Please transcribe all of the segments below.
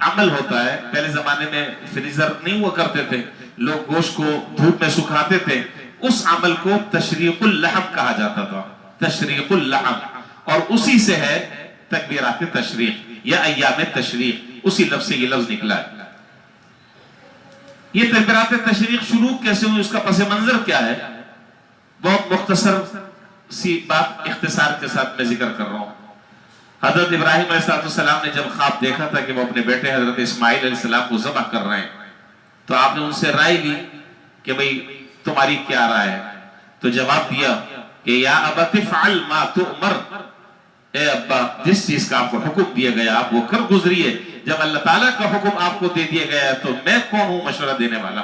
عمل ہوتا ہے. پہلے زمانے میں فریزر نہیں ہوا کرتے تھے, لوگ گوشت کو دھوپ میں سکھاتے تھے, اس عمل کو تشریق اللحم کہا جاتا تھا, تشریق اللحم, اور اسی سے ہے تکبیرات تشریق یا ایام تشریق, اسی لفظ سے یہ لفظ نکلا ہے. یہ تکبیرات تشریق شروع کیسے ہوئی, اس کا پس منظر کیا ہے, بہت مختصر سی بات اختصار کے ساتھ میں ذکر کر رہا ہوں. حضرت ابراہیم علیہ السلام نے جب خواب دیکھا تھا کہ وہ اپنے بیٹے حضرت اسماعیل علیہ السلام کو ذبح کر رہے ہیں, تو آپ نے ان سے رائے لی کہ بھئی تمہاری کیا رائے ہے. تو جواب دیا کہ یا ابت فعل ما تؤمر, اے ابا جس چیز کا آپ کو حکم دیا گیا آپ وہ کر گزریے. جب اللہ تعالیٰ کا حکم آپ کو دے دیا گیا تو میں کون ہوں مشورہ دینے والا,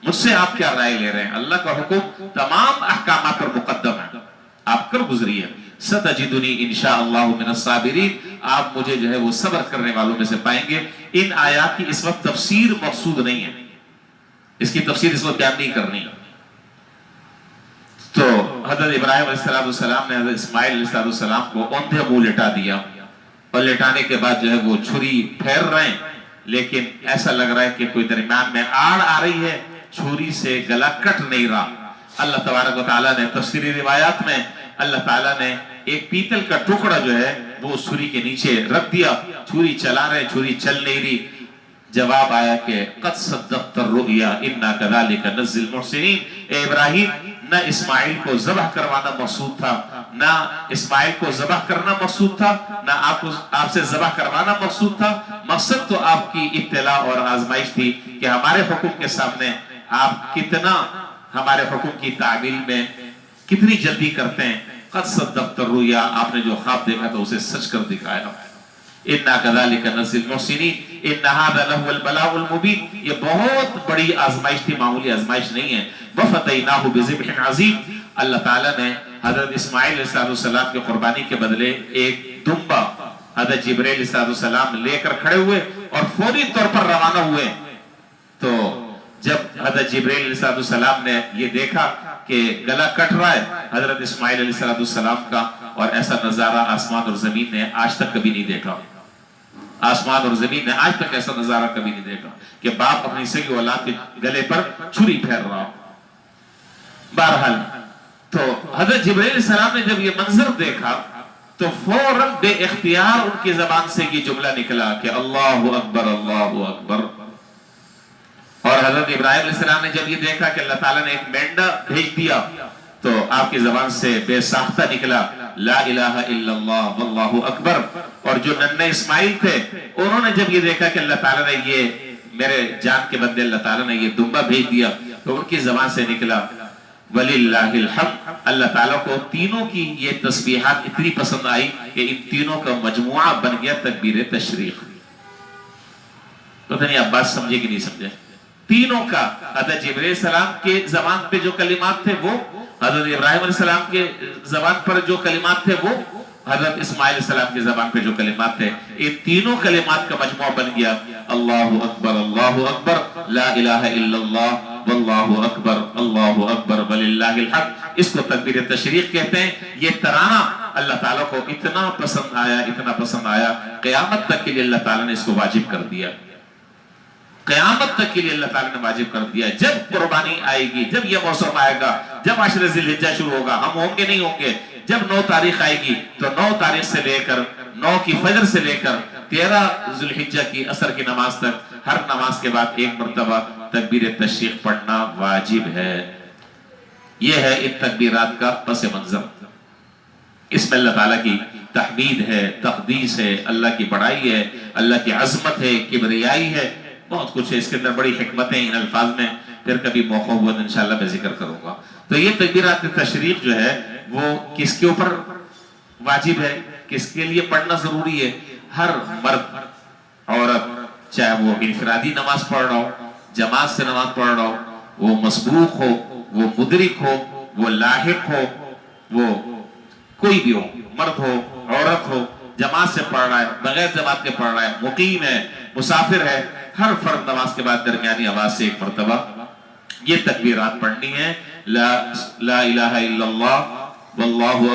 مجھ سے آپ کیا رائے لے رہے ہیں. اللہ کا حکم تمام احکامات پر مقدم ہے, آپ کر گزریے. ستجدنی انشاءاللہ من الصابرین, آپ مجھے جو ہے وہ صبر کرنے والوں میں سے پائیں گے. ان آیات کی اس وقت تفسیر مقصود نہیں ہے, اس کی تفسیر اس وقت بیان نہیں کرنی. تو حضرت ابراہیم علیہ السلام نے حضرت اسماعیل علیہ السلام کو اوندھے منہ لٹا دیا, اور لٹانے کے بعد جو ہے وہ چھری پھیر رہے ہیں, لیکن ایسا لگ رہا ہے کہ کوئی درمیان میں آڑ آ رہی ہے, چھری سے گلا کٹ نہیں رہا. اللہ تبارک و تعالیٰ نے تفسیری روایات میں اللہ تعالیٰ نے ایک پیتل کا ٹکڑا جو ہے وہ چھری کے نیچے رکھ دیا, چھری چلا رہے, چھری چل نہیں رہی. جواب آیا کہ قد صدقت الرؤیا انا كذلك نجزي المحسنین. اے ابراہیم, نہ اسماعیل کو ذبح کروانا مقصود تھا, نہ اسماعیل کو ذبح کرنا مقصود تھا, نہ آپ سے ذبح کروانا مقصود تھا. مقصد تو آپ کی ابتلاء اور آزمائش تھی کہ ہمارے حکم کے سامنے آپ کتنا ہمارے حکم کی تعمیل میں کتنی جلدی کرتے ہیں. قد صدقت الرؤیا, آپ نے جو خواب دیکھا تھا اسے سچ کر دکھایا. اِنَّا كَذَلِكَ نَجْزِي الْمُحْسِنِينَ, اِنَّ هَذَا لَهُوَ الْبَلَاءُ الْمُبِينُ. یہ بہت بڑی آزمائش تھی, معمولی آزمائش نہیں ہے. وَفَدَيْنَاهُ بِذِبْحٍ عَظِيمٍ, اللہ تعالیٰ نے حضرت اسماعیل علیہ السلام کے قربانی کے بدلے ایک دمبا حضرت جبرائیل علیہ السلام لے کر کھڑے ہوئے اور فوری طور پر روانہ ہوئے. تو جب حضرت جبرائیل علیہ السلام نے یہ دیکھا کہ گلا کٹ رہا ہے حضرت اسماعیل علیہ السلام کا, اور ایسا نظارہ آسمان اور زمین نے آج تک کبھی نہیں دیکھا. آسمان اور زمین نے آج تک ایسا نظارہ کبھی نہیں دیکھا کہ باپ اپنی سگی اولاد کے گلے پر چھری پھیر رہا ہو. بہرحال تو حضرت جبرائیل علیہ السلام نے جب یہ منظر دیکھا تو فوراً بے اختیار ان کی زبان سے یہ جملہ نکلا کہ اللہ اکبر, اللہ اکبر. اور حضرت ابراہیم علیہ السلام نے جب یہ دیکھا کہ اللہ تعالیٰ نے ایک مینڈا بھیج دیا تو آپ کی زبان سے بے ساختہ نکلا لا الہ الا اللہ واللہ اکبر. اور جو ننھے اسماعیل تھے انہوں نے جب یہ دیکھا کہ اللہ تعالیٰ نے یہ میرے جان کے بندے اللہ تعالیٰ نے یہ دمبا بھیج دیا تو ان کی زبان سے نکلا وَلِلَّهِ الْحَمْدُ. اللہ تعالیٰ کو تینوں کی یہ تسبیحات اتنی پسند آئی کہ ان تینوں کا مجموعہ بن گیا تکبیر تشریق. پتہ نہیں آپ بات سمجھے کہ نہیں سمجھے. تینوں کا حضرت جبرائیل السلام کے زبان پہ جو کلمات تھے وہ, حضرت ابراہیم علیہ السلام کے زبان پر جو کلمات تھے وہ, حضرت اسماعیل علیہ السلام کے زبان پہ جو کلمات تھے, ان تینوں کلمات کا مجموعہ بن گیا اللہ اکبر لا الہ الا اللہ واللہ اکبر اللہ اکبر وللہ الحمد. اس کو تکبیر تشریق کہتے ہیں. یہ ترانہ اللہ تعالیٰ کو اتنا پسند آیا, اتنا پسند آیا, قیامت تک کے لیے اللہ تعالیٰ نے اس کو واجب کر دیا. قیامت تک کے لیے اللہ تعالیٰ نے واجب کر دیا. جب قربانی آئے گی, جب یہ موسم آئے گا, جب عشر ذی الحجہ شروع ہوگا, ہم ہوں گے نہیں ہوں گے, جب 9 تاریخ آئے گی تو 9 تاریخ سے لے کر 9 کی فجر سے لے کر 13 ذی الحجہ کی عصر کی نماز تک ہر نماز کے بعد ایک مرتبہ تکبیر تشریق پڑھنا واجب ہے. یہ ہے ان تکبیرات کا پس منظر. اس میں اللہ تعالیٰ کی تحمید ہے, تقدیس ہے, اللہ کی بڑائی ہے, اللہ کی عظمت ہے, کبریائی ہے, بہت کچھ ہے. اس کے اندر بڑی حکمتیں ان الفاظ میں پھر کبھی موقع ہوا تو انشاءاللہ میں ذکر کروں گا. تو یہ تکبیرات تشریق جو ہے وہ کس کے اوپر واجب ہے, کس کے لیے پڑھنا ضروری ہے؟ ہر مرد عورت, چاہے وہ انفرادی نماز پڑھ رہا ہو, جماعت سے نماز پڑھ رہا ہو, وہ مسبوق ہو, وہ مدرک ہو, وہ لاحق ہو, وہ کوئی بھی ہو, مرد ہو, عورت ہو, جماعت سے پڑھ رہا ہے, بغیر جماعت کے پڑھ رہا ہے, مقیم ہے, مسافر ہے, ہر فرد نماز کے بعد درمیانی آواز سے ایک مرتبہ یہ تکبیرات پڑھنی ہے. لا الہ الا اللہ واللہ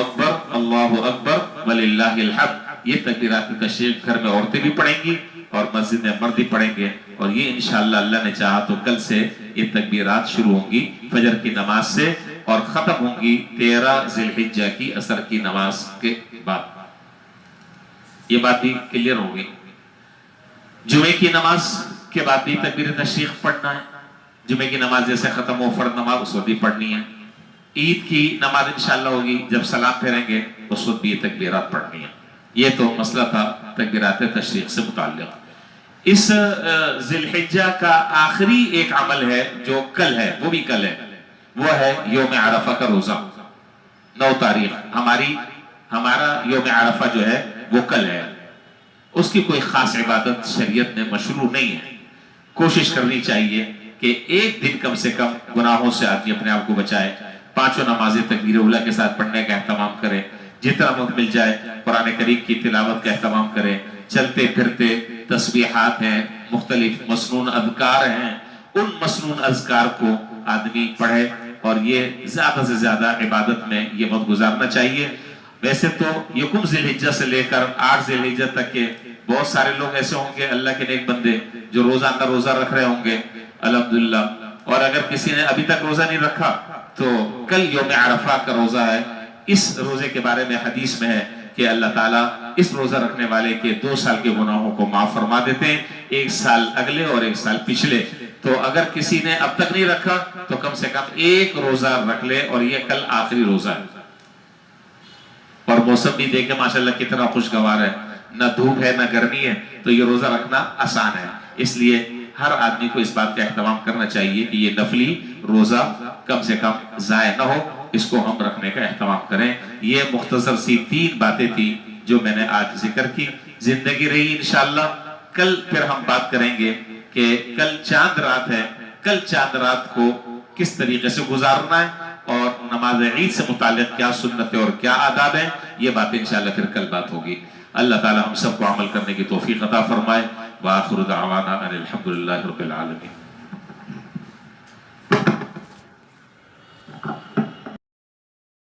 اکبر وللہ الحمد. یہ تکبیرات تشریق گھر میں عورتیں بھی پڑھیں گی اور مسجد میں مرد بھی پڑھیں گے، اور یہ انشاءاللہ اللہ نے چاہا تو کل سے یہ تکبیرات شروع ہوں گی فجر کی نماز سے اور ختم ہوں گی 13 ذی الحجہ کی عصر کی نماز کے بعد۔ یہ بات بھی کلیئر ہو گئی۔ جمعے کی نماز کے بعد بھی تکبیر تشریق پڑھنا ہے، جمعے کی نماز جیسے ختم ہو فرض نماز اس وقت بھی پڑھنی ہے۔ عید کی نماز انشاءاللہ ہوگی جب سلام پھیریں گے اس وقت بھی یہ تکبیرات پڑھنی ہے۔ یہ تو مسئلہ تھا تکبیرات تشریق سے متعلق۔ اس ذی الحجہ کا آخری ایک عمل ہے جو کل ہے، وہ بھی کل ہے، وہ ہے یوم عرفہ کا روزہ۔ 9 تاریخ ہمارا یوم عرفہ جو ہے وہ کل ہے۔ اس کی کوئی خاص عبادت شریعت میں مشروع نہیں ہے۔ کوشش کرنی چاہیے کہ ایک دن کم سے کم گناہوں سے آدمی اپنے آپ کو بچائے، 5 نمازیں تکبیر اولیٰ کے ساتھ پڑھنے کا اہتمام کرے، جتنا وقت مل جائے قرآن کریم کی تلاوت کا اہتمام کرے، چلتے پھرتے تسبیحات ہیں، مختلف مسنون اذکار ہیں، ان مسنون اذکار کو آدمی پڑھے اور یہ زیادہ سے زیادہ عبادت میں یہ وقت گزارنا چاہیے۔ ویسے تو یکم ذی الحجہ سے لے کر 8 ذی الحجہ تک کے بہت سارے لوگ ایسے ہوں گے اللہ کے نیک بندے جو روزانہ روزہ رکھ رہے ہوں گے الحمدللہ، اور اگر کسی نے ابھی تک روزہ نہیں رکھا تو کل یوم عرفہ کا روزہ ہے۔ اس روزے کے بارے میں حدیث میں ہے کہ اللہ تعالیٰ اس روزہ رکھنے والے کے 2 سال کے گناہوں کو معاف فرما دیتے ہیں، 1 سال اگلے اور 1 سال پچھلے۔ تو اگر کسی نے اب تک نہیں رکھا تو کم سے کم 1 روزہ رکھ لے، اور یہ کل آخری روزہ ہے۔ اور موسم بھی دیکھیں ماشاءاللہ کتنا خوشگوار ہے، نہ دھوپ ہے نہ گرمی ہے، تو یہ روزہ رکھنا آسان ہے۔ اس لیے ہر آدمی کو اس بات کا اہتمام کرنا چاہیے کہ یہ نفلی روزہ کم سے کم ضائع نہ ہو، اس کو ہم رکھنے کا اہتمام کریں۔ یہ مختصر سی 3 باتیں تھی جو میں نے آج ذکر کی۔ زندگی رہی انشاءاللہ کل پھر ہم بات کریں گے کہ کل چاند رات ہے، کل چاند رات کو کس طریقے سے گزارنا ہے اور نماز عید سے متعلق کیا سنت ہے اور کیا آداب ہیں، یہ باتیں انشاءاللہ پھر کل بات ہوگی۔ اللہ تعالی ہم سب کو عمل کرنے کی توفیق عطا فرمائے۔ وآخر دعوانا ان الحمدللہ رب العالمین۔